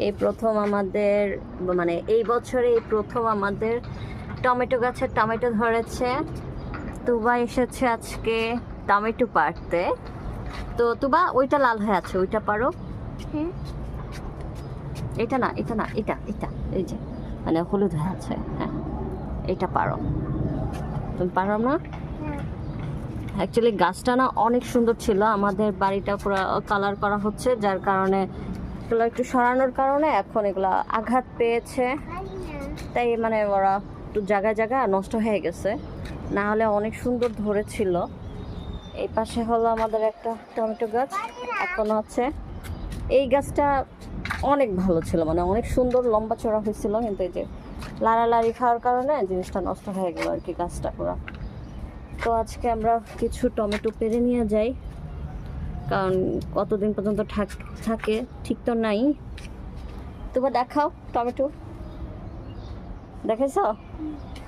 এই প্রথম আমাদের মানে এই বছরে এই প্রথম আমাদের টমেটো গাছের টমেটো ধরেছে। তুবা এসেছে আজকে টমেটো পাড়তে। তো তুবা ওইটা লাল হয়ে আছে, ওইটা পারো। এটা না, এটা না, এটা এটা এই যে মানে হলুদ হয়ে আছে, হ্যাঁ এটা পারো। তুমি পারো না? অ্যাকচুয়ালি গাছটা না অনেক সুন্দর ছিল, আমাদের বাড়িটা পুরো কালার করা হচ্ছে, যার কারণে এগুলো একটু সরানোর কারণে এখন এগুলা আঘাত পেয়েছে, তাই মানে ওরা একটু জায়গায় জায়গায় নষ্ট হয়ে গেছে, না হলে অনেক সুন্দর ধরেছিল। এই পাশে হলো আমাদের একটা টমেটো গাছ এখনো আছে। এই গাছটা অনেক ভালো ছিল, মানে অনেক সুন্দর লম্বা চড়া হয়েছিল, কিন্তু এই যে লাড়ালাড়ি খাওয়ার কারণে জিনিসটা নষ্ট হয়ে গেল আর কি, গাছটা পুরো। তো আজকে আমরা কিছু টমেটো পেরে নিয়ে যাই, কারণ কতদিন পর্যন্ত থাকে ঠিক তো নাই। তোমার দেখাও টমেটো, দেখেছ?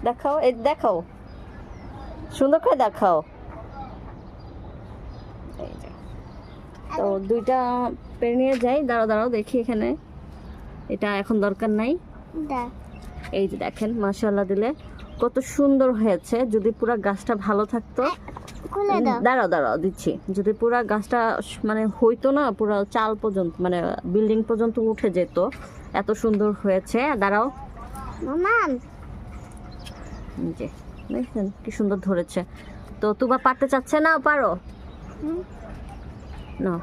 দেখাও, এই দেখাও, সুন্দর করে দেখাও। এই যে তো দুইটা পেরে নিয়ে যাই। দাঁড়াও দাঁড়াও দেখি, এখানে এটা এখন দরকার নাই। এই যে দেখেন, মাশাআল্লাহ দিলে কত সুন্দর হয়েছে। যদি পুরো গাছটা ভালো থাকতো, দাঁড়াও দাঁড়াও দিচ্ছি, যদি পুরো গাছটা মানে হইতো না, পুরো চাল পর্যন্ত মানে বিল্ডিং পর্যন্ত উঠে যেত, এত সুন্দর হয়েছে। দাঁড়াও, যে দেখছেন কি সুন্দর ধরেছে। তো তুবা পারতে চাচ্ছে না, পারো না,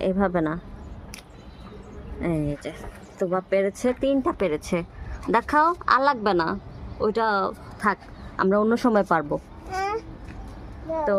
এইভাবে না। এই যে তুবা পেরেছে, 3টা পেরেছে। দেখাও, আর লাগবে না, ওইটা থাক, আমরা অন্য সময় পারবো। তো